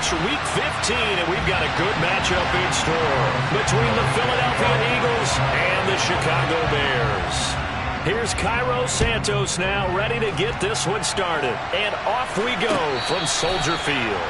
approach Week 15, and we've got a good matchup in store between the Philadelphia Eagles and the Chicago Bears. Here's Cairo Santos now ready to get this one started. And off we go from Soldier Field.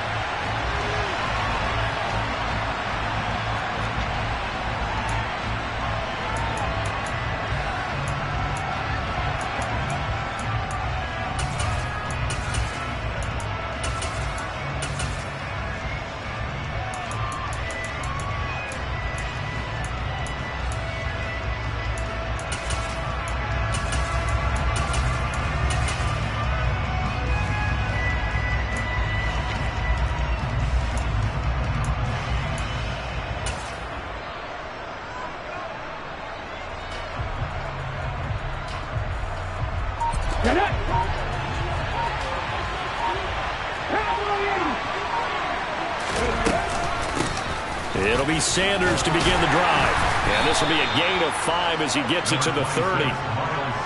It'll be Sanders to begin the drive. And this will be a gain of 5 as he gets it to the 30.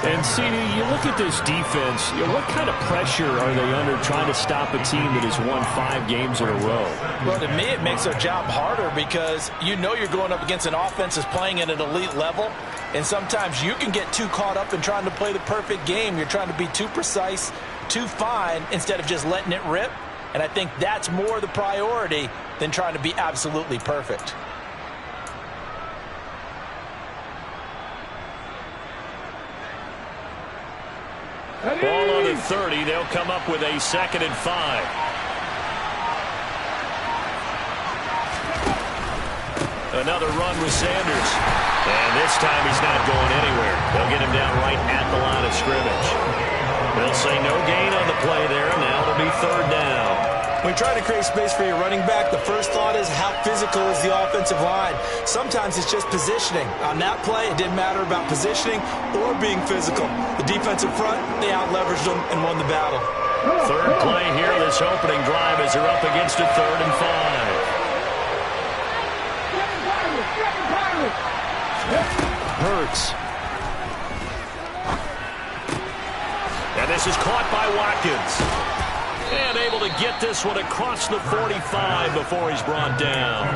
And, CD, you look at this defense, what kind of pressure are they under trying to stop a team that has won 5 games in a row? Well, to me, it makes their job harder because you know you're going up against an offense that's playing at an elite level. And sometimes you can get too caught up in trying to play the perfect game. You're trying to be too precise, too fine, instead of just letting it rip. And I think that's more the priority than trying to be absolutely perfect. Ball on the 30. They'll come up with a 2nd and 5. Another run with Sanders. And this time he's not going anywhere. They'll get him down right at the line of scrimmage. They'll say no gain on the play there. Now it'll be 3rd down. When trying to create space for your running back, the first thought is how physical is the offensive line. Sometimes it's just positioning. On that play, it didn't matter about positioning or being physical. The defensive front, they out-leveraged them and won the battle. 3rd play here, this opening drive as they're up against a 3rd and 5. Hurts. And this is caught by Watkins. And able to get this one across the 45 before he's brought down.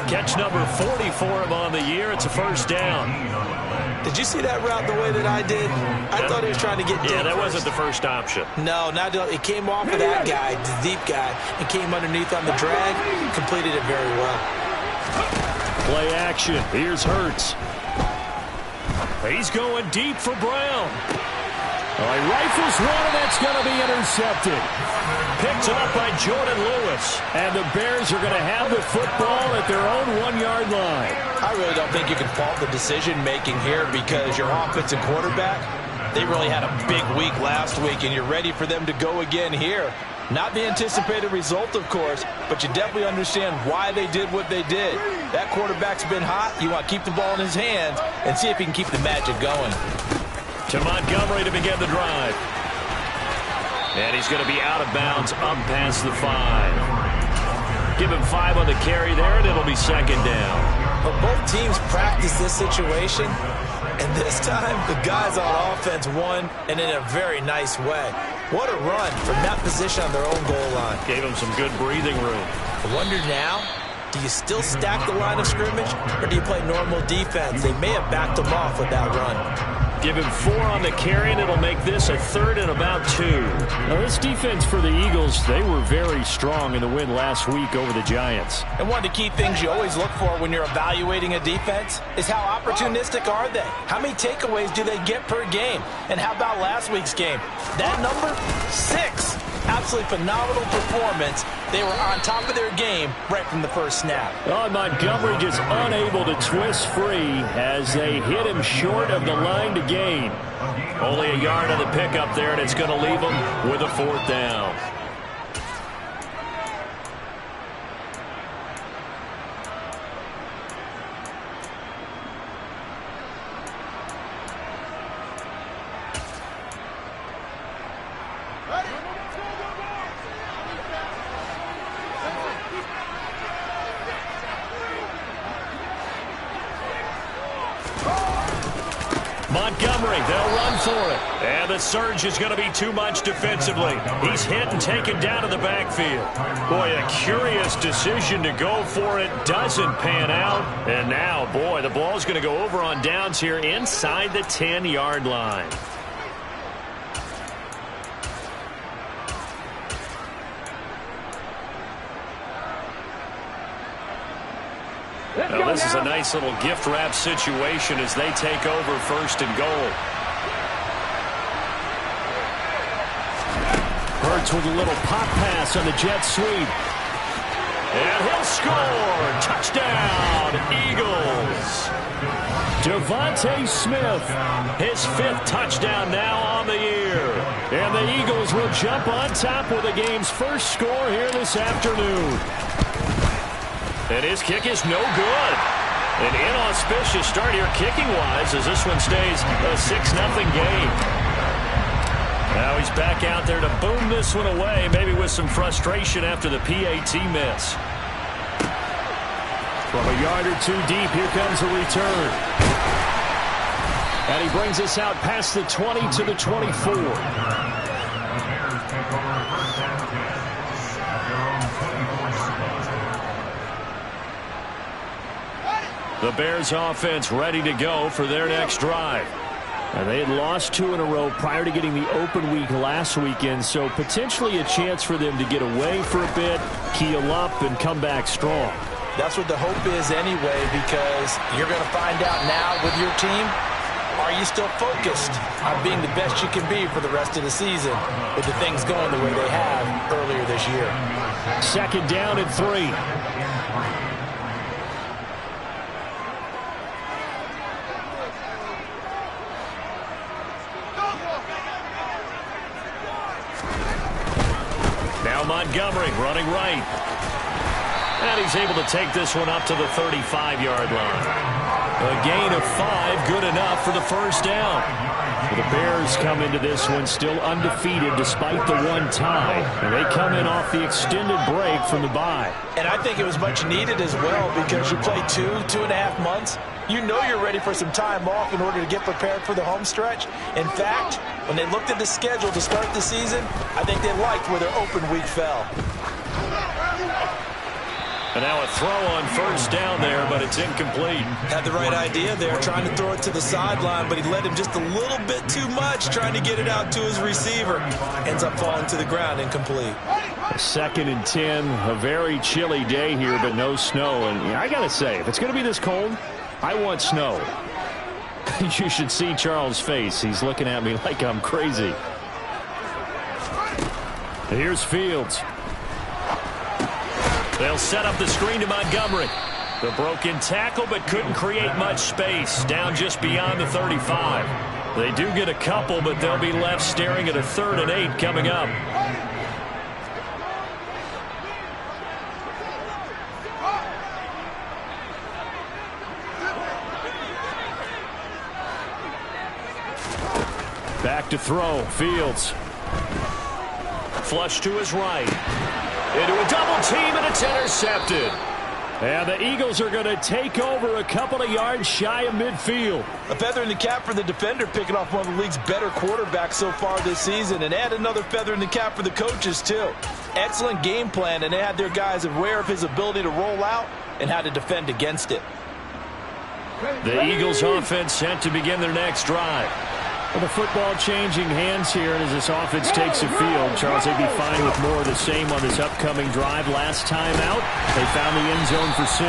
Catch number 40 for him on the year. It's a 1st down. Did you see that route the way that I did? I thought he was trying to get deep. Yeah, that wasn't the first option. No, it came off of that guy, the deep guy, and came underneath on the drag. Completed it very well. Play action. Here's Hurts. He's going deep for Brown. Well, he rifles one, and that's going to be intercepted. Picked up by Jordan Lewis. And the Bears are going to have the football at their own 1-yard line. I really don't think you can fault the decision-making here because your offensive quarterback, they really had a big week last week, and you're ready for them to go again here. Not the anticipated result, of course, but you definitely understand why they did what they did. That quarterback's been hot. You want to keep the ball in his hands and see if he can keep the magic going. To Montgomery to begin the drive. And he's going to be out of bounds up past the 5. Give him 5 on the carry there, and it'll be 2nd down. But both teams practice this situation, and this time the guys on offense won, and in a very nice way. What a run from that position on their own goal line. Gave him some good breathing room. I wonder now, do you still stack the line of scrimmage, or do you play normal defense? They may have backed them off with that run. Give him 4 on the carry, and it'll make this a 3rd and about 2. Now, this defense for the Eagles, they were very strong in the win last week over the Giants. And one of the key things you always look for when you're evaluating a defense is how opportunistic are they? How many takeaways do they get per game? And how about last week's game? That number, 6. Absolutely phenomenal performance. They were on top of their game right from the first snap. Oh, Montgomery just unable to twist free as they hit him short of the line to gain. Only a yard on the pickup there, and it's going to leave him with a 4th down. Montgomery, they'll run for it. And the surge is going to be too much defensively. He's hit and taken down to the backfield. Boy, a curious decision to go for it. Doesn't pan out. And now, boy, the ball's going to go over on downs here inside the 10-yard line. Now, this is a nice little gift wrap situation as they take over first and goal. Hurts with a little pop pass on the jet sweep. And he'll score. Touchdown, Eagles. Devontae Smith, his 5th touchdown now on the year. And the Eagles will jump on top with the game's first score here this afternoon. And his kick is no good. An inauspicious start here kicking-wise as this one stays a 6-0 game. Now he's back out there to boom this one away, maybe with some frustration after the PAT miss. From a yard or two deep, here comes a return. And he brings us out past the 20 to the 24. The Bears offense ready to go for their next drive. And they had lost 2 in a row prior to getting the open week last weekend, so potentially a chance for them to get away for a bit, keel up, and come back strong. That's what the hope is anyway, because you're going to find out now with your team, are you still focused on being the best you can be for the rest of the season with the things going the way they have earlier this year? 2nd down and 3. Montgomery running right. And he's able to take this one up to the 35-yard line. A gain of 5, good enough for the first down. Well, the Bears come into this one still undefeated despite the 1 tie. And they come in off the extended break from the bye. And I think it was much needed as well because you play 2.5 months. You know you're ready for some time off in order to get prepared for the home stretch. In fact, when they looked at the schedule to start the season, I think they liked where their open week fell. And now a throw on first down there, but it's incomplete. Had the right idea there, trying to throw it to the sideline, but he led him just a little bit too much, trying to get it out to his receiver. Ends up falling to the ground, incomplete. 2nd and 10, a very chilly day here, but no snow. And I got to say, if it's going to be this cold, I want snow. You should see Charles' face. He's looking at me like I'm crazy. Here's Fields. They'll set up the screen to Montgomery. The broken tackle, but couldn't create much space. Down just beyond the 35. They do get a couple, but they'll be left staring at a 3rd and 8 coming up. Back to throw. Fields. Flush to his right. Into a double team, and it's intercepted. And the Eagles are going to take over a couple of yards shy of midfield. A feather in the cap for the defender, picking off one of the league's better quarterbacks so far this season. And add another feather in the cap for the coaches, too. Excellent game plan, and they had their guys aware of his ability to roll out and how to defend against it. The Eagles offense set to begin their next drive. Well, the football changing hands here, and as this offense takes the field, Charles, they'd be fine with more of the same on this upcoming drive. Last time out, they found the end zone for 6.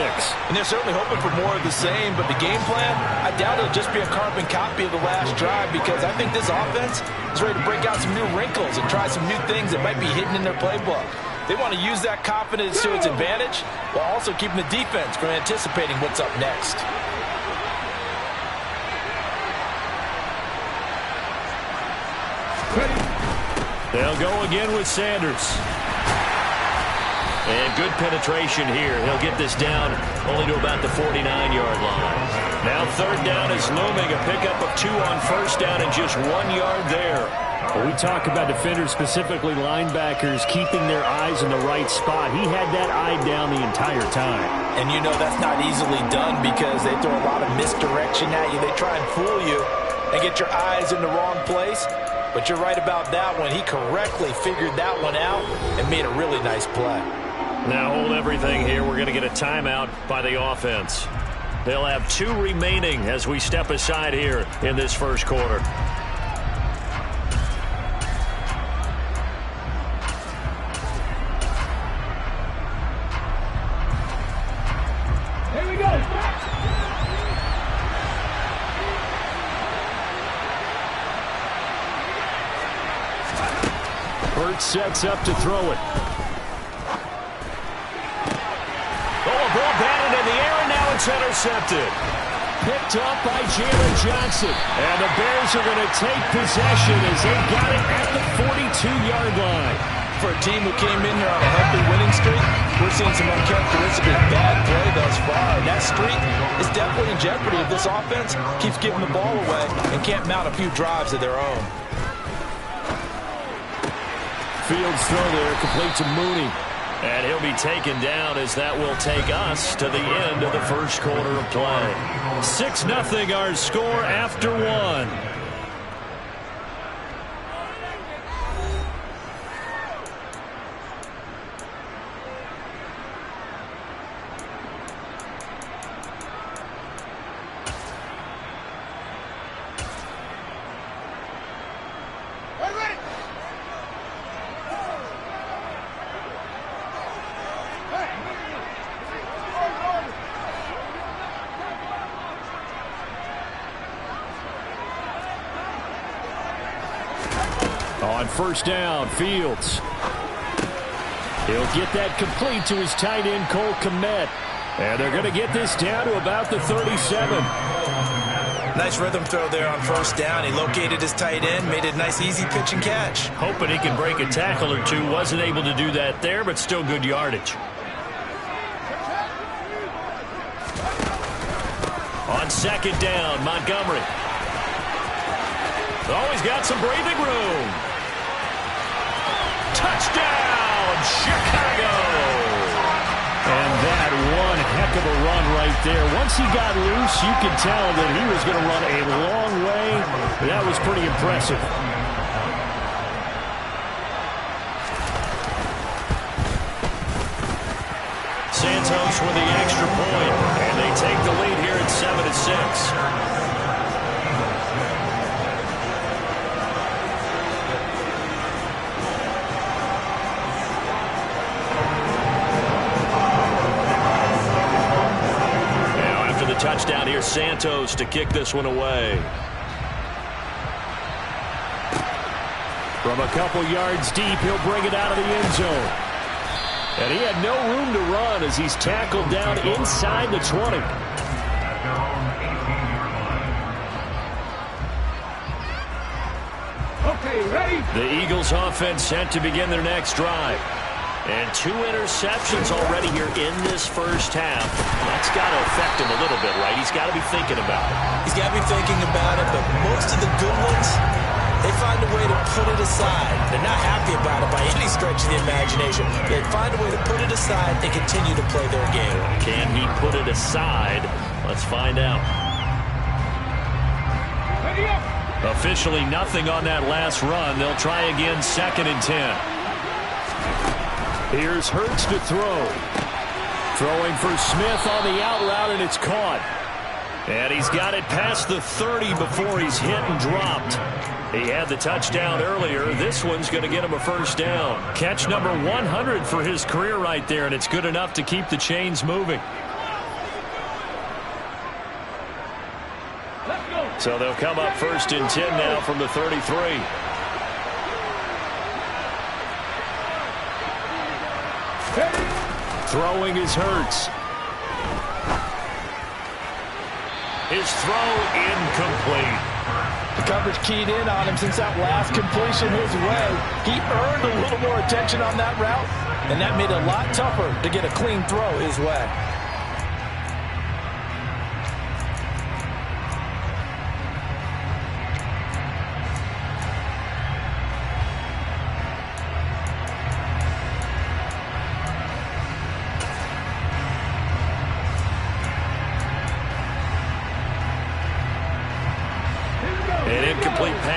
And they're certainly hoping for more of the same, but the game plan, I doubt it'll just be a carbon copy of the last drive because I think this offense is ready to break out some new wrinkles and try some new things that might be hidden in their playbook. They want to use that confidence to its advantage while also keeping the defense from anticipating what's up next. They'll go again with Sanders. And good penetration here. He'll get this down only to about the 49-yard line. Now 3rd down is looming. A pickup of 2 on first down and just 1 yard there. Well, we talk about defenders, specifically linebackers, keeping their eyes in the right spot. He had that eye down the entire time. And you know that's not easily done because they throw a lot of misdirection at you. They try and fool you. and get your eyes in the wrong place. But you're right about that one. He correctly figured that one out and made a really nice play. Now hold everything here. We're going to get a timeout by the offense. They'll have 2 remaining as we step aside here in this first quarter. Here we go. Burt sets up to throw it. Oh, a ball batted in the air, and now it's intercepted. Picked up by Jalen Johnson. And the Bears are going to take possession as they got it at the 42-yard line. For a team who came in here on a healthy winning streak, we're seeing some uncharacteristically bad play thus far. And that streak is definitely in jeopardy if this offense keeps giving the ball away and can't mount a few drives of their own. Fields throw there, complete to Mooney. And he'll be taken down as that will take us to the end of the first quarter of play. 6-0 our score after 1. On first down, Fields. He'll get that complete to his tight end, Cole Kmet. And they're going to get this down to about the 37. Nice rhythm throw there on first down. He located his tight end, made it a nice easy pitch and catch. Hoping he can break a tackle or two. Wasn't able to do that there, but still good yardage. On second down, Montgomery. Always got some breathing room. Touchdown, Chicago! And that one heck of a run right there. Once he got loose, you could tell that he was going to run a long way. That was pretty impressive. Santos with the extra point, and they take the lead here at 7-6. Touchdown here, Santos to kick this one away. From a couple yards deep, he'll bring it out of the end zone. And he had no room to run as he's tackled down inside the 20. Okay, ready? The Eagles offense set to begin their next drive. And 2 interceptions already here in this first half. That's got to affect him a little bit, right? He's got to be thinking about it. He's got to be thinking about it, but most of the good ones, they find a way to put it aside. They're not happy about it by any stretch of the imagination. They find a way to put it aside and continue to play their game. Can he put it aside? Let's find out. Officially nothing on that last run. They'll try again, 2nd and 10. Here's Hurts to throw. Throwing for Smith on the out route, and it's caught. And he's got it past the 30 before he's hit and dropped. He had the touchdown earlier. This one's going to get him a first down. Catch number 100 for his career right there, and it's good enough to keep the chains moving. So they'll come up 1st and 10 now from the 33. Throwing is Hurts. His throw incomplete. The coverage keyed in on him since that last completion his way. He earned a little more attention on that route, and that made it a lot tougher to get a clean throw his way.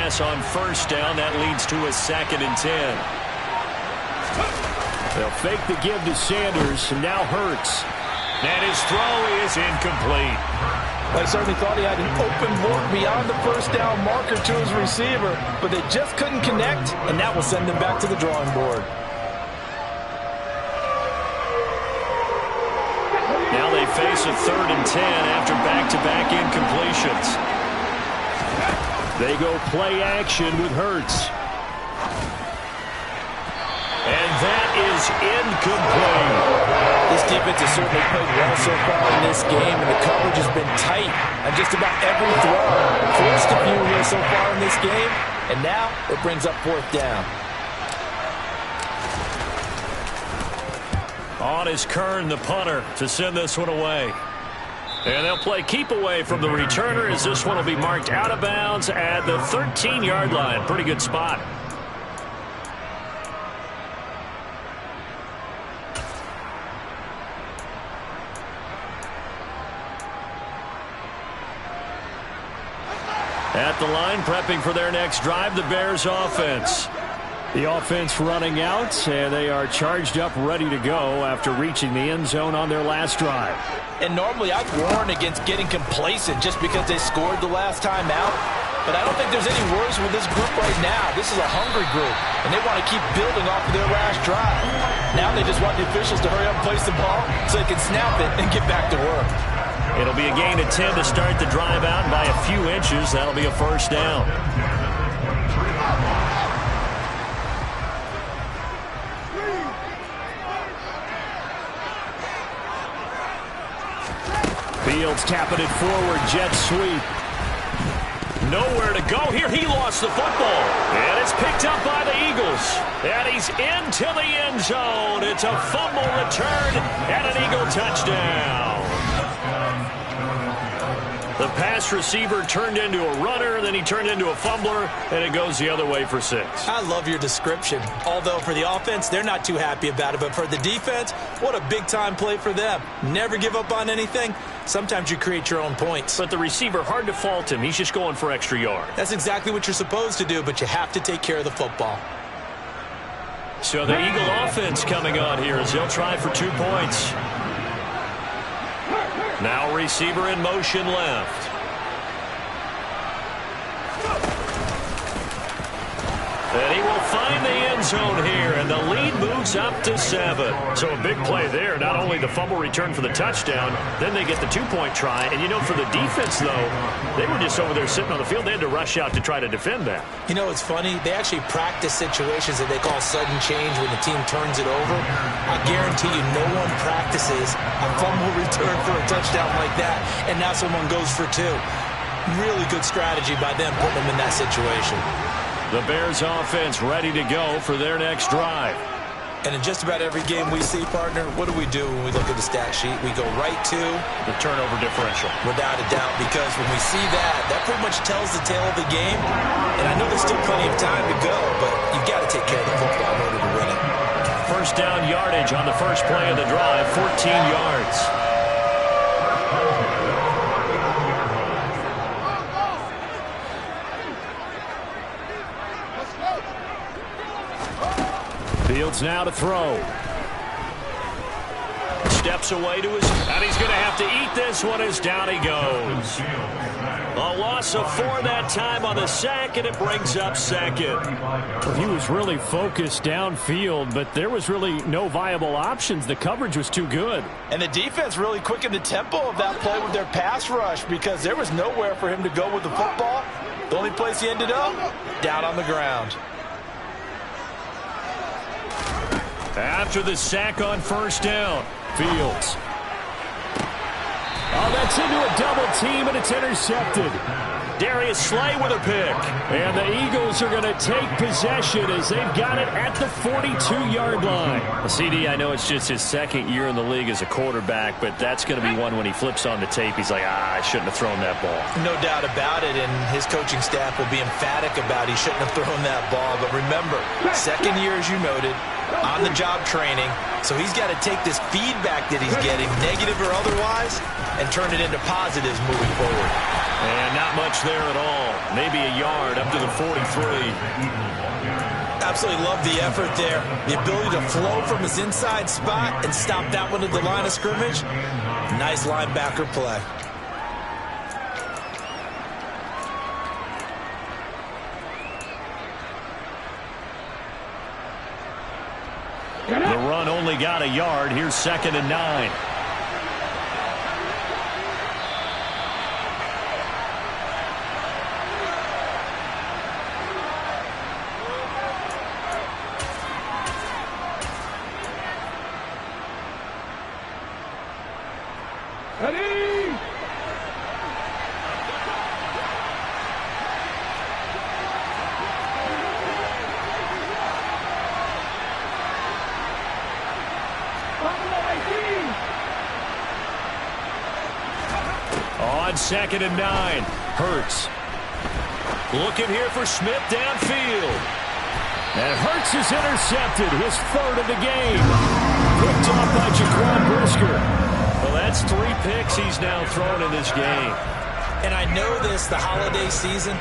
pass on first down. That leads to a 2nd and 10. They'll fake the give to Sanders, and now Hurts. And his throw is incomplete. I certainly thought he had an open look beyond the first down marker to his receiver, but they just couldn't connect, and that will send them back to the drawing board. Now they face a 3rd and 10 after back-to-back incompletions. They go play action with Hurts. And that is incomplete. This defense has certainly played well so far in this game, and the coverage has been tight on just about every throw. Forced a few here so far in this game, and now it brings up 4th down. On is Kern, the punter, to send this one away. And they'll play keep away from the returner as this one will be marked out of bounds at the 13-yard line. Pretty good spot. At the line, prepping for their next drive, the Bears offense. The offense running out, and they are charged up, ready to go after reaching the end zone on their last drive. And normally I'd warn against getting complacent just because they scored the last time out. But I don't think there's any worries with this group right now. This is a hungry group, and they want to keep building off of their last drive. Now they just want the officials to hurry up and place the ball so they can snap it and get back to work. It'll be a gain of 10 to start the drive out, and by a few inches, that'll be a 1st down. Fields tapping it forward, jet sweep. Nowhere to go here. He lost the football. And it's picked up by the Eagles. And he's into the end zone. It's a fumble return and an Eagle touchdown. The pass receiver turned into a runner, then he turned into a fumbler, and it goes the other way for 6. I love your description. Although for the offense, they're not too happy about it. But for the defense, what a big-time play for them. Never give up on anything. Sometimes you create your own points. But the receiver, hard to fault him. He's just going for extra yard. That's exactly what you're supposed to do, but you have to take care of the football. So the Eagle offense coming on here as they'll try for 2 points. Now receiver in motion left. And he will find the end zone here, and the lead moves up to 7. So a big play there. Not only the fumble return for the touchdown, then they get the 2-point try. And, you know, for the defense, though, they were just over there sitting on the field. They had to rush out to try to defend that. You know, it's funny. They actually practice situations that they call sudden change when the team turns it over. I guarantee you no one practices a fumble return for a touchdown like that, and now someone goes for 2. Really good strategy by them putting them in that situation. The Bears offense ready to go for their next drive. And in just about every game we see, partner, what do we do when we look at the stat sheet? We go right to the turnover differential. Without a doubt, because when we see that pretty much tells the tale of the game. And I know there's still plenty of time to go, but you've got to take care of the football in order to win it. First down yardage on the first play of the drive, 14 yards. Fields now to throw. Steps away to his, and he's going to have to eat this one as down he goes. A loss of 4 that time on the sack, and it brings up 2nd. Well, he was really focused downfield, but there was really no viable options. The coverage was too good. And the defense really quickened the tempo of that play with their pass rush because there was nowhere for him to go with the football. The only place he ended up, down on the ground. After the sack on first down, Fields. Oh, that's into a double team, and it's intercepted. Darius Slay with a pick. And the Eagles are going to take possession as they've got it at the 42-yard line. CD, I know it's just his 2nd year in the league as a quarterback, but that's going to be one when he flips on the tape. He's like, I shouldn't have thrown that ball. No doubt about it, and his coaching staff will be emphatic about he shouldn't have thrown that ball. But remember, 2nd year, as you noted, On-the-job training. So he's got to take this feedback that he's getting, negative or otherwise, and turn it into positives moving forward. And not much there at all. Maybe a yard up to the 43. Absolutely love the effort there. The ability to flow from his inside spot and stop that one at the line of scrimmage. Nice linebacker play. The run only got a yard. Here's 2nd and 9. On 2nd and 9, Hurts. Looking here for Smith downfield. And Hurts is intercepted, his 3rd of the game. Picked off by Jaquan Brisker. Well, that's 3 picks he's now thrown in this game. And I know this, the holiday season,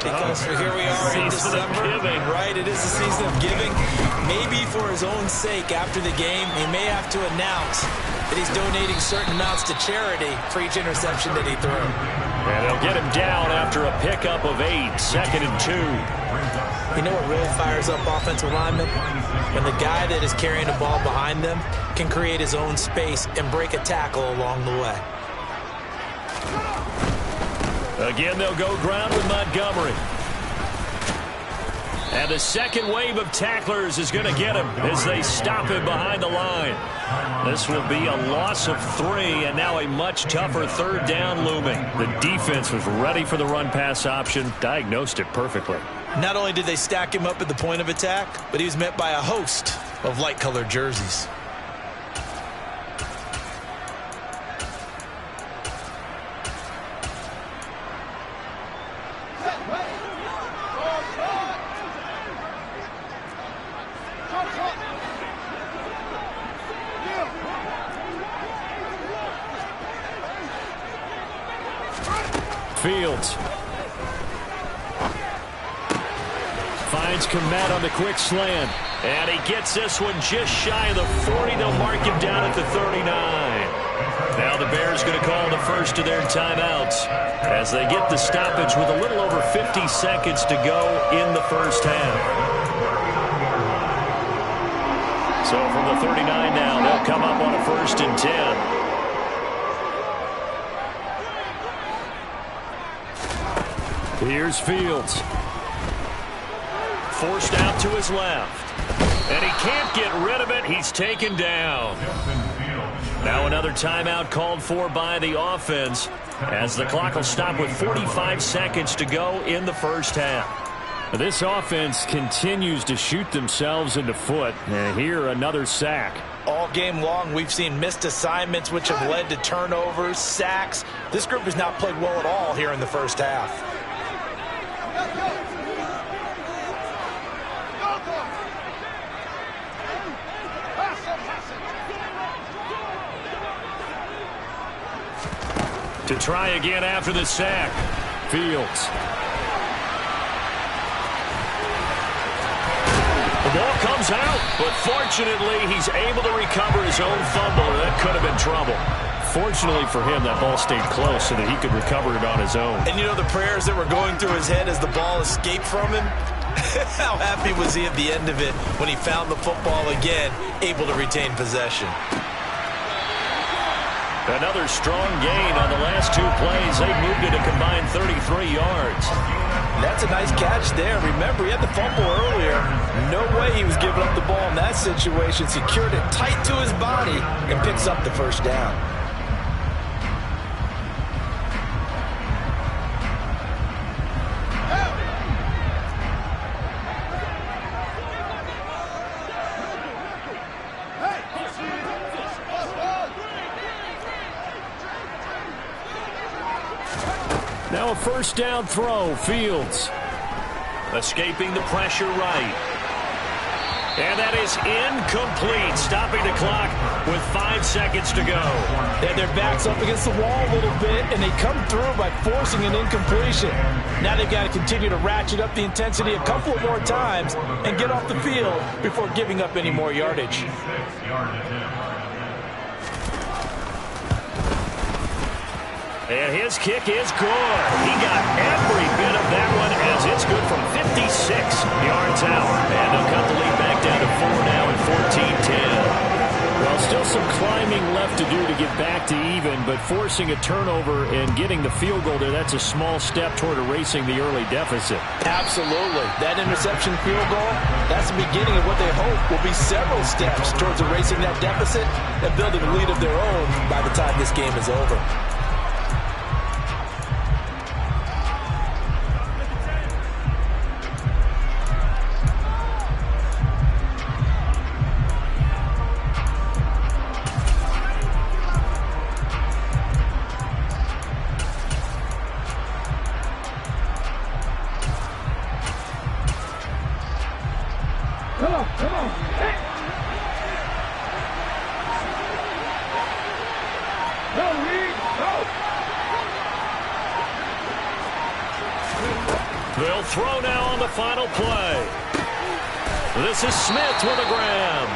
because here we are in December. Right, it is the season of giving. Maybe for his own sake, after the game, he may have to announce that he's donating certain amounts to charity for each interception that he threw. And they'll get him down after a pickup of 8, 2nd and 2. You know what really fires up offensive linemen? When the guy that is carrying the ball behind them can create his own space and break a tackle along the way. Again, they'll go ground with Montgomery. And the second wave of tacklers is going to get him as they stop him behind the line. This will be a loss of 3, and now a much tougher 3rd down looming. The defense was ready for the run-pass option, diagnosed it perfectly. Not only did they stack him up at the point of attack, but he was met by a host of light-colored jerseys. Fields finds Komet on the quick slant, and he gets this one just shy of the 40. They'll mark him down at the 39. Now the Bears going to call the first of their timeouts as they get the stoppage with a little over 50 seconds to go in the first half. So from the 39 now, they'll come up on a 1st and 10. Here's Fields. Forced out to his left. And he can't get rid of it. He's taken down. Now another timeout called for by the offense as the clock will stop with 45 seconds to go in the first half. This offense continues to shoot themselves in the foot. And here another sack. All game long, we've seen missed assignments which have led to turnovers, sacks. This group has not played well at all here in the first half. To try again after the sack. Fields. The ball comes out, but fortunately he's able to recover his own fumble, or that could have been trouble. Fortunately for him, that ball stayed close so that he could recover it on his own. And you know the prayers that were going through his head as the ball escaped from him? How happy was he at the end of it when he found the football again, able to retain possession? Another strong gain on the last 2 plays. They moved it a combined 33 yards. That's a nice catch there. Remember, he had the fumble earlier. No way he was giving up the ball in that situation. Secured it tight to his body and picks up the first down. Now a first down throw. Fields. Escaping the pressure right. And that is incomplete, stopping the clock with 5 seconds to go. They had their backs up against the wall a little bit, and they come through by forcing an incompletion. Now they've got to continue to ratchet up the intensity a couple of more times and get off the field before giving up any more yardage. And his kick is good. He got every bit of that one as it's good from 56 yards out. And they'll cut the lead back down to 4 now at 14-10. Well, still some climbing left to do to get back to even, but forcing a turnover and getting the field goal there, that's a small step toward erasing the early deficit. Absolutely. That interception field goal, that's the beginning of what they hope will be several steps towards erasing that deficit and building a lead of their own by the time this game is over. They'll throw now on the final play. This is Smith with a grab.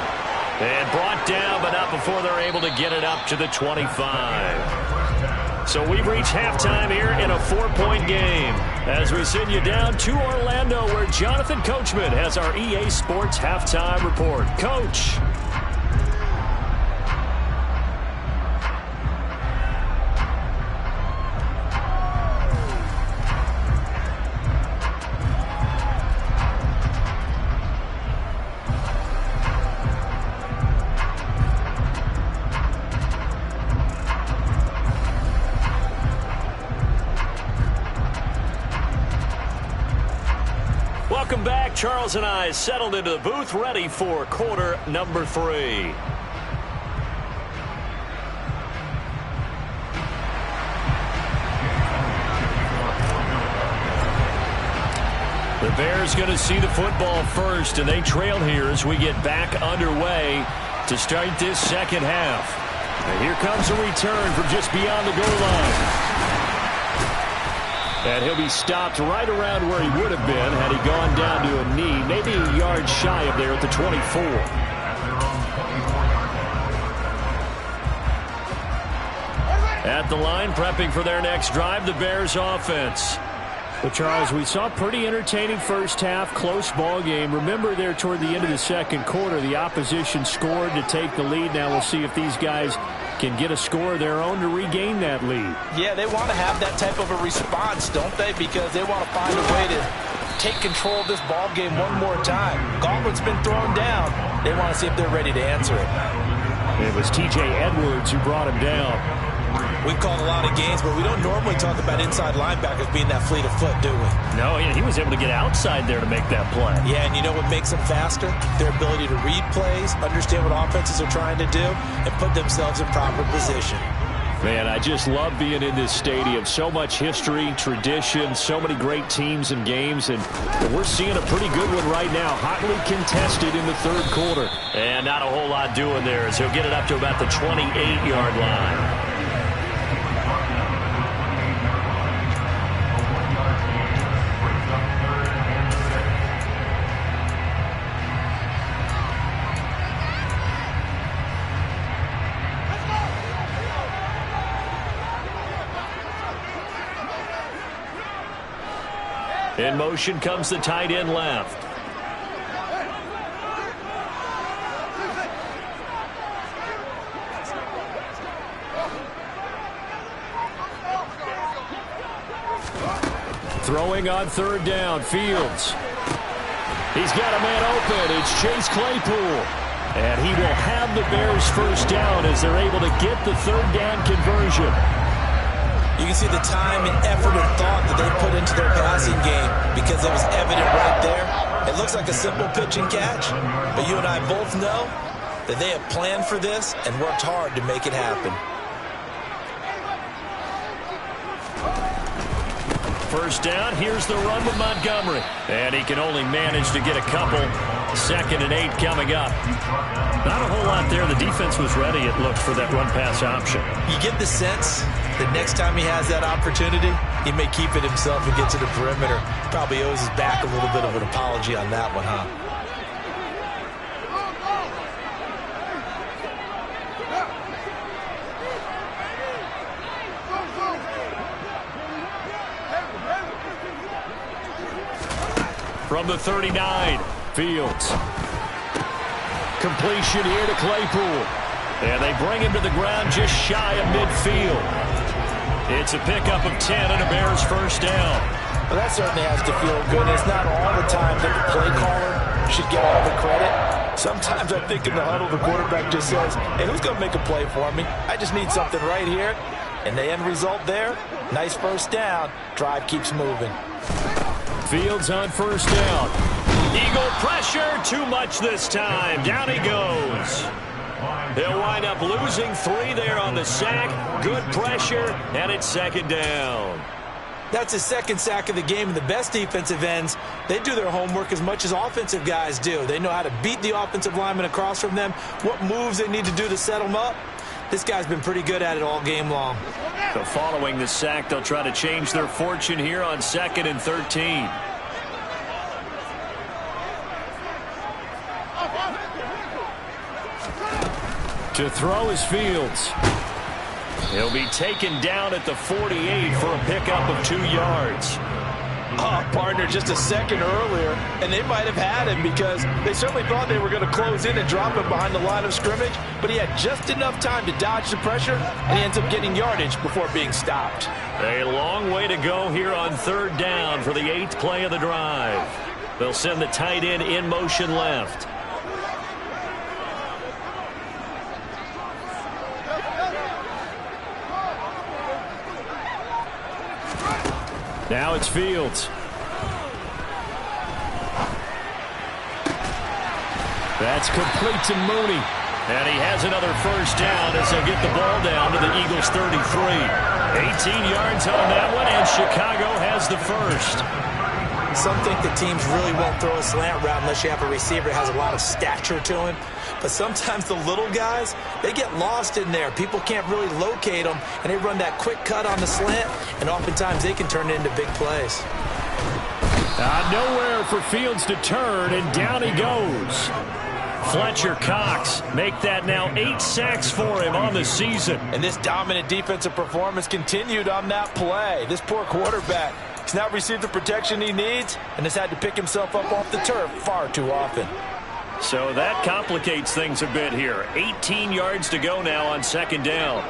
And brought down, but not before they're able to get it up to the 25. So we've reached halftime here in a 4-point game. As we send you down to Orlando, where Jonathan Coachman has our EA Sports halftime report. Coach. Welcome back. Charles and I settled into the booth, ready for quarter number 3. The Bears going to see the football first, and they trail here as we get back underway to start this second half. And here comes a return from just beyond the goal line. And he'll be stopped right around where he would have been had he gone down to a knee, maybe a yard shy of there at the 24. At the line, prepping for their next drive, the Bears offense. Well, Charles, we saw a pretty entertaining first half, close ball game. Remember there toward the end of the second quarter, the opposition scored to take the lead. Now we'll see if these guys can get a score of their own to regain that lead. Yeah, they want to have that type of a response, don't they? Because they want to find a way to take control of this ball game one more time. Gauntlet's been thrown down. They want to see if they're ready to answer it. It was T.J. Edwards who brought him down. We've called a lot of games, but we don't normally talk about inside linebackers being that fleet of foot, do we? No, he was able to get outside there to make that play. Yeah, and you know what makes them faster? Their ability to read plays, understand what offenses are trying to do, and put themselves in proper position. Man, I just love being in this stadium. So much history, tradition, so many great teams and games, and we're seeing a pretty good one right now. Hotly contested in the third quarter. And not a whole lot doing there as he'll get it up to about the 28-yard line. In motion comes the tight end left. Throwing on third down, Fields. He's got a man open. It's Chase Claypool. And he will have the Bears first down as they're able to get the third down conversion. You can see the time and effort and thought that they put into their passing game because it was evident right there. It looks like a simple pitch and catch, but you and I both know that they have planned for this and worked hard to make it happen. First down, here's the run with Montgomery. And he can only manage to get a couple. 2nd and 8 coming up. Not a whole lot there. The defense was ready, it looked, for that run-pass option. You get the sense that next time he has that opportunity, he may keep it himself and get to the perimeter. Probably owes his back a little bit of an apology on that one, huh? From the 39, Fields. Completion here to Claypool. And they bring him to the ground just shy of midfield. It's a pickup of 10 and a Bears first down. Well, that certainly has to feel good. It's not all the time that the play caller should get all the credit. Sometimes I think in the huddle, the quarterback just says, hey, who's going to make a play for me? I just need something right here. And the end result there, nice first down. Drive keeps moving. Fields on first down. Eagle pressure, too much this time. Down he goes. He'll wind up losing 3 there on the sack. Good pressure, and it's 2nd down. That's his 2nd sack of the game, and the best defensive ends, they do their homework as much as offensive guys do. They know how to beat the offensive lineman across from them, what moves they need to do to set them up. This guy's been pretty good at it all game long. So following the sack, they'll try to change their fortune here on 2nd and 13. To throw is Fields. He'll be taken down at the 48 for a pickup of 2 yards. Oh, partner, just a second earlier, and they might have had him because they certainly thought they were going to close in and drop him behind the line of scrimmage, but he had just enough time to dodge the pressure, and he ends up getting yardage before being stopped. A long way to go here on 3rd down for the 8th play of the drive. They'll send the tight end in motion left. Now it's Fields. That's complete to Mooney. And he has another first down as they'll get the ball down to the Eagles' 33. 18 yards on that one, and Chicago has the first. Some think the teams really won't throw a slant route unless you have a receiver that has a lot of stature to him. But sometimes the little guys, they get lost in there. People can't really locate them, and they run that quick cut on the slant, and oftentimes they can turn it into big plays. Nowhere for Fields to turn, and down he goes. Fletcher Cox make that now 8 sacks for him on the season. And this dominant defensive performance continued on that play. This poor quarterback, he's not received the protection he needs and has had to pick himself up off the turf far too often. So that complicates things a bit here. 18 yards to go now on 2nd down.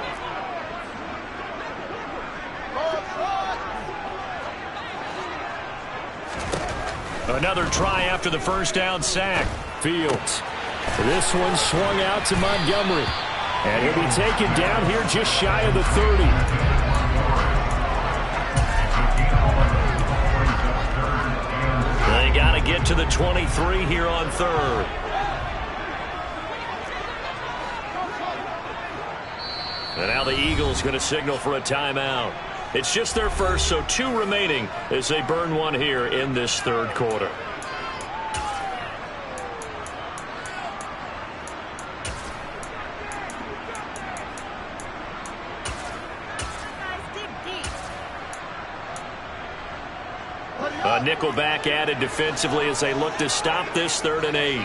Another try after the first down sack. Fields. This one swung out to Montgomery. And he'll be taken down here just shy of the 30. They got to get to the 23 here on 3rd. And now the Eagles going to signal for a timeout. It's just their first, so 2 remaining as they burn one here in this 3rd quarter. A nickelback added defensively as they look to stop this 3rd and 8.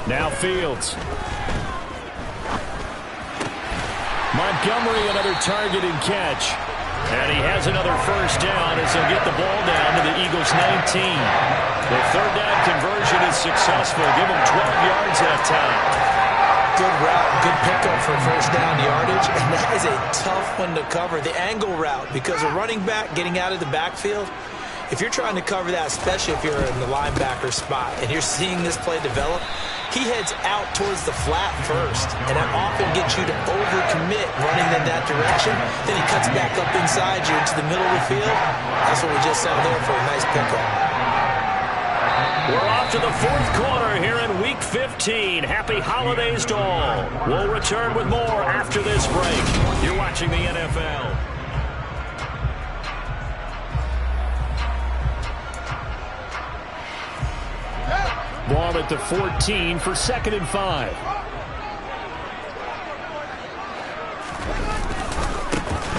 Now Fields. Montgomery, another target and catch. And he has another first down as they'll get the ball down to the Eagles' 19. The 3rd down conversion is successful. Give them 12 yards that time. Good route, good pickup for first down yardage, and that is a tough one to cover, the angle route, because a running back getting out of the backfield, if you're trying to cover that, especially if you're in the linebacker spot, and you're seeing this play develop, he heads out towards the flat first, and that often gets you to overcommit running in that direction. Then he cuts back up inside you into the middle of the field. That's what we just saw there for a nice pickup. We're off to the 4th quarter here in Week 15. Happy holidays to all. We'll return with more after this break. You're watching the NFL. ball at the 14 for 2nd and 5.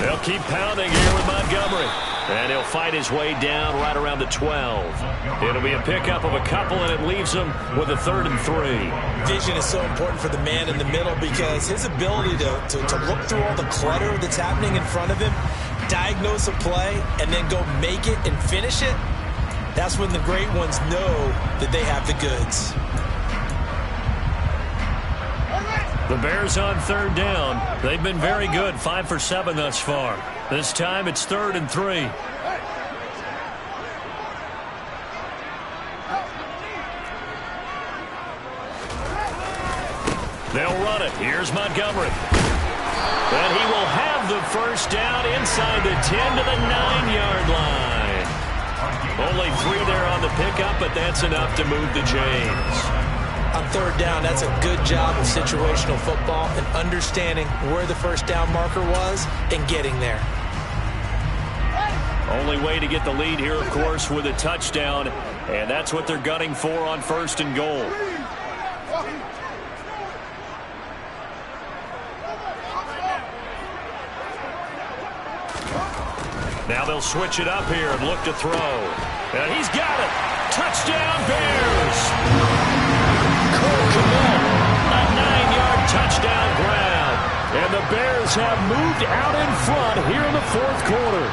They'll keep pounding here with Montgomery. And he'll fight his way down right around the 12. It'll be a pickup of a couple, and it leaves him with a 3rd and 3. Vision is so important for the man in the middle because his ability to look through all the clutter that's happening in front of him, diagnose a play, and then go make it and finish it, that's when the great ones know that they have the goods. The Bears on 3rd down. They've been very good, 5 for 7 thus far. This time it's 3rd and 3. They'll run it. Here's Montgomery. And he will have the first down inside the 10 to the 9-yard line. Only 3 there on the pickup, but that's enough to move the chains. On 3rd down, that's a good job of situational football and understanding where the first down marker was and getting there. Only way to get the lead here, of course, with a touchdown, and that's what they're gunning for on 1st and goal. Now they'll switch it up here and look to throw. And he's got it. Touchdown, Bears! A 9-yard touchdown grab. And the Bears have moved out in front here in the 4th quarter.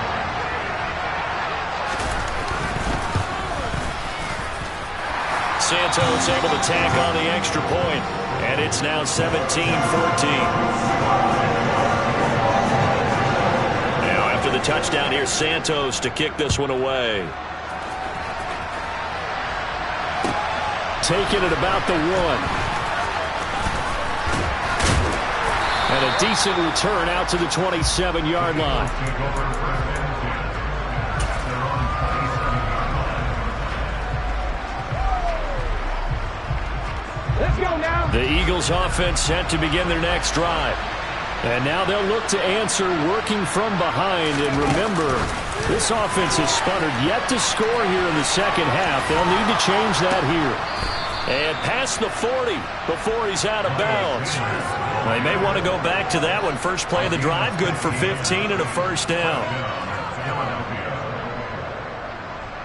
Santos able to tack on the extra point. And it's now 17-14. Now after the touchdown, here's Santos to kick this one away. Taking it about the 1. And a decent return out to the 27-yard line. Let's go now. The Eagles offense set to begin their next drive. And now they'll look to answer working from behind. And remember, this offense has sputtered yet to score here in the second half. They'll need to change that here. And past the 40 before he's out of bounds. They may want to go back to that one. First play of the drive, good for 15 and a first down.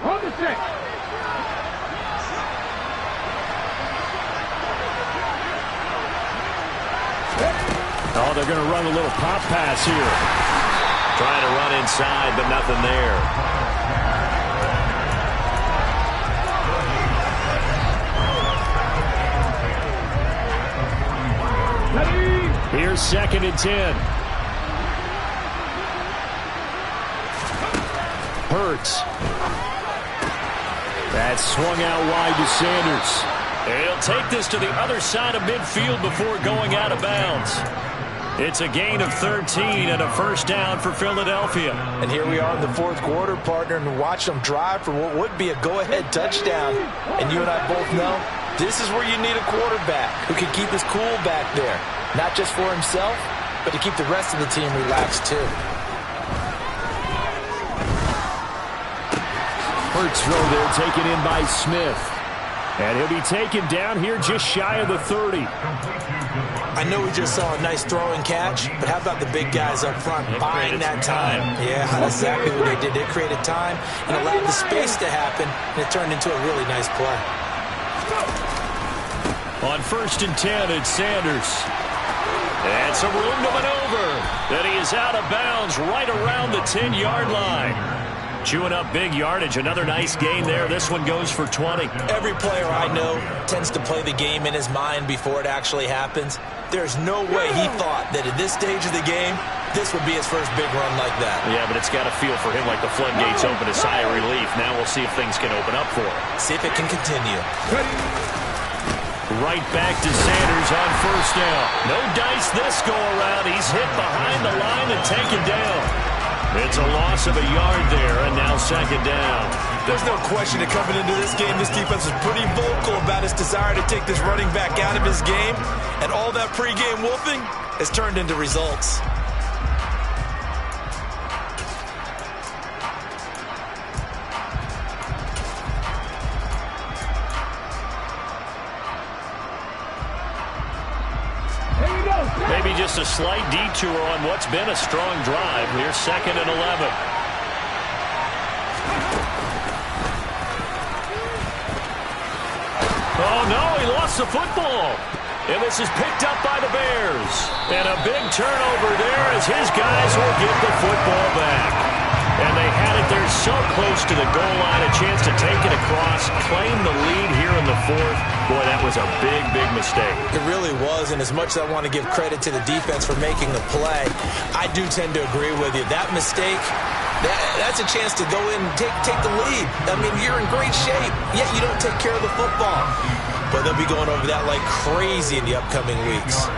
On the 6. Oh, they're going to run a little pop pass here. Trying to run inside, but nothing there. Here's 2nd and 10. Hurts. That's swung out wide to Sanders. He'll take this to the other side of midfield before going out of bounds. It's a gain of 13 and a first down for Philadelphia. And here we are in the 4th quarter, partner, and watch them drive for what would be a go-ahead touchdown. And you and I both know this is where you need a quarterback who can keep his cool back there. Not just for himself, but to keep the rest of the team relaxed, too. Hurts throw there taken in by Smith. And he'll be taken down here just shy of the 30. I know we just saw a nice throw and catch, but how about the big guys up front buying that time? Yeah, that's exactly what they did. They created time and allowed the space to happen, and it turned into a really nice play. On 1st and 10, it's Sanders. And some room to maneuver. Then he is out of bounds right around the 10-yard line. Chewing up big yardage. Another nice gain there. This one goes for 20. Every player I know tends to play the game in his mind before it actually happens. There's no way he thought that at this stage of the game, this would be his first big run like that. Yeah, but it's got to feel for him like the floodgates open, a sigh of relief. Now we'll see if things can open up for him. See if it can continue. Right back to Sanders on first down. No dice this go-around. He's hit behind the line and taken down. It's a loss of a yard there, and now 2nd down. There's no question that coming into this game, this defense was pretty vocal about its desire to take this running back out of his game, and all that pregame wolfing has turned into results. Maybe just a slight detour on what's been a strong drive. Here's 2nd and 11. Oh, no, he lost the football. And this is picked up by the Bears. And a big turnover there as his guys will get the football back. And they had it there so close to the goal line, a chance to take it across, claim the lead here in the 4th. Boy, that was a big, big mistake. It really was, and as much as I want to give credit to the defense for making the play, I do tend to agree with you. That mistake, that's a chance to go in and take the lead. I mean, you're in great shape, yet you don't take care of the football. But they'll be going over that like crazy in the upcoming weeks.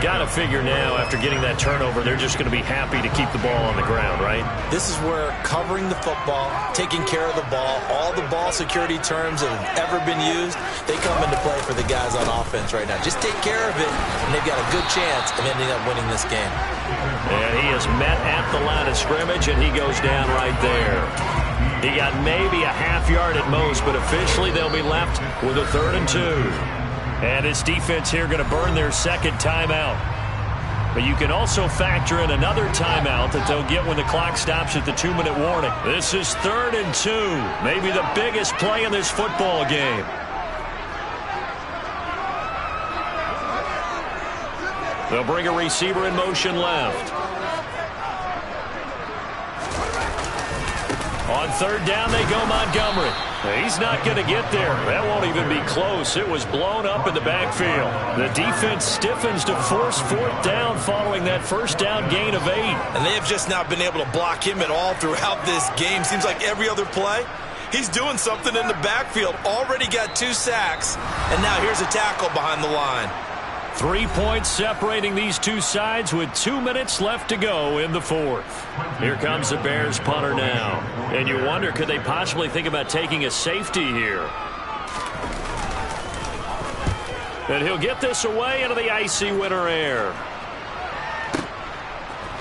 Got to figure now, after getting that turnover, they're just going to be happy to keep the ball on the ground, right? This is where covering the football, taking care of the ball, all the ball security terms that have ever been used, they come into play for the guys on offense right now. Just take care of it, and they've got a good chance of ending up winning this game. And he is met at the line of scrimmage, and he goes down right there. He got maybe a half yard at most, but officially they'll be left with a 3rd and 2. And this defense here going to burn their 2nd timeout. But you can also factor in another timeout that they'll get when the clock stops at the 2-minute warning. This is 3rd and 2. Maybe the biggest play in this football game. They'll bring a receiver in motion left. On 3rd down, they go Montgomery. He's not going to get there. That won't even be close. It was blown up in the backfield. The defense stiffens to force 4th down following that 1st down gain of 8. And they have just not been able to block him at all throughout this game. Seems like every other play, he's doing something in the backfield. Already got 2 sacks, and now here's a tackle behind the line. 3 points separating these two sides with 2 minutes left to go in the 4th. Here comes the Bears punter now. And you wonder, could they possibly think about taking a safety here? And he'll get this away into the icy winter air.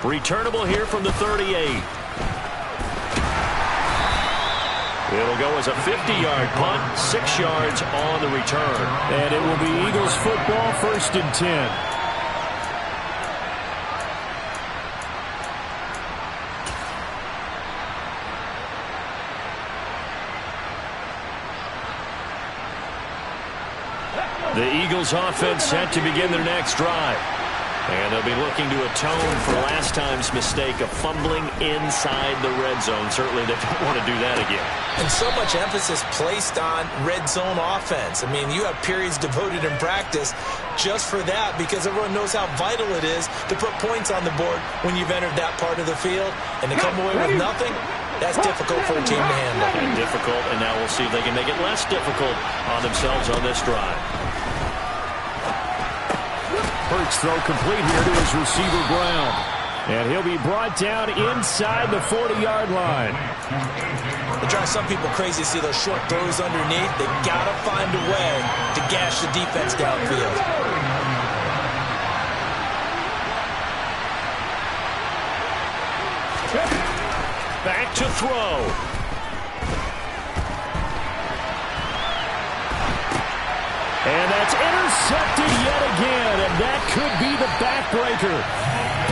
Returnable here from the 38. It'll go as a 50-yard punt, 6 yards on the return. And it will be Eagles football, 1st and 10. The Eagles offense set to begin their next drive. And they'll be looking to atone for last time's mistake of fumbling inside the red zone. Certainly they don't want to do that again. And so much emphasis placed on red zone offense. I mean, you have periods devoted in practice just for that because everyone knows how vital it is to put points on the board when you've entered that part of the field. And to come away with nothing, that's difficult for a team to handle. And difficult, and now we'll see if they can make it less difficult on themselves on this drive. Hurts throw complete here to his receiver Brown. And he'll be brought down inside the 40-yard line. It drives some people crazy to see those short throws underneath. They got to find a way to gash the defense downfield. Back to throw. And that's intercepted yet again, and that could be the backbreaker.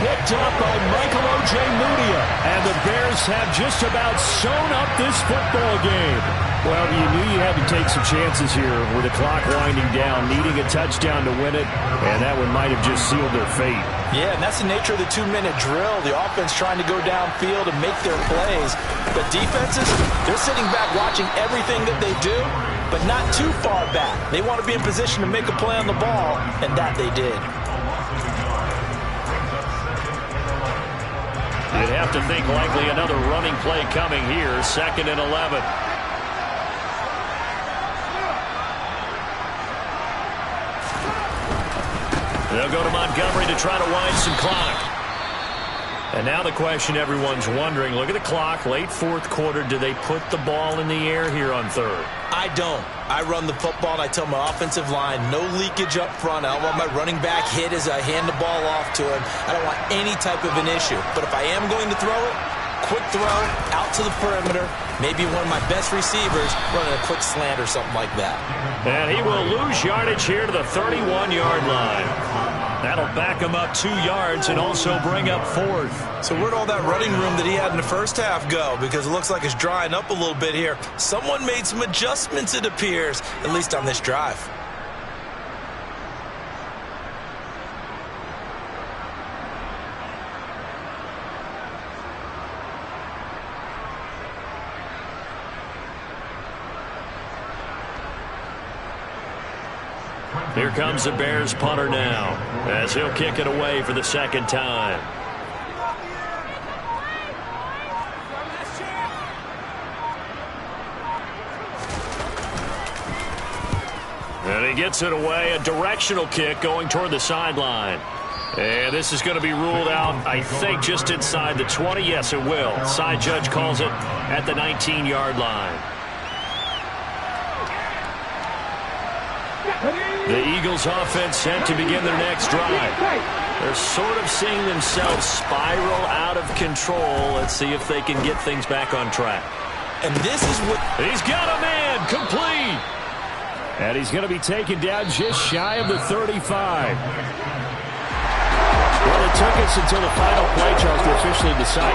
Picked up by Michael O.J. Mudia, and the Bears have just about sewn up this football game. Well, you knew you had to take some chances here with the clock winding down, needing a touchdown to win it, and that one might have just sealed their fate. Yeah, and that's the nature of the 2-minute drill. The offense trying to go downfield and make their plays. But defenses, they're sitting back watching everything that they do, but not too far back. They want to be in position to make a play on the ball, and that they did. You'd have to think likely another running play coming here, 2nd and 11. They'll go to Montgomery to try to wind some clock. And now the question everyone's wondering, look at the clock, late 4th quarter, do they put the ball in the air here on 3rd? I don't. I run the football, and I tell my offensive line, no leakage up front. I don't want my running back hit as I hand the ball off to him. I don't want any type of an issue. But if I am going to throw it, quick throw, out to the perimeter, maybe one of my best receivers running a quick slant or something like that. And he will lose yardage here to the 31-yard line. That'll back him up 2 yards and also bring up 4th. So where'd all that running room that he had in the first half go? Because it looks like it's drying up a little bit here. Someone made some adjustments, it appears, at least on this drive. Here comes the Bears punter now, as he'll kick it away for the second time. And he gets it away, a directional kick going toward the sideline. And this is going to be ruled out, I think, just inside the 20. Yes, it will. Side judge calls it at the 19-yard line. The Eagles offense set to begin their next drive. They're sort of seeing themselves spiral out of control. Let's see if they can get things back on track. And this is what... He's got a man, complete. And he's going to be taken down just shy of the 35. Well, it took us until the final play, Charles, to officially decide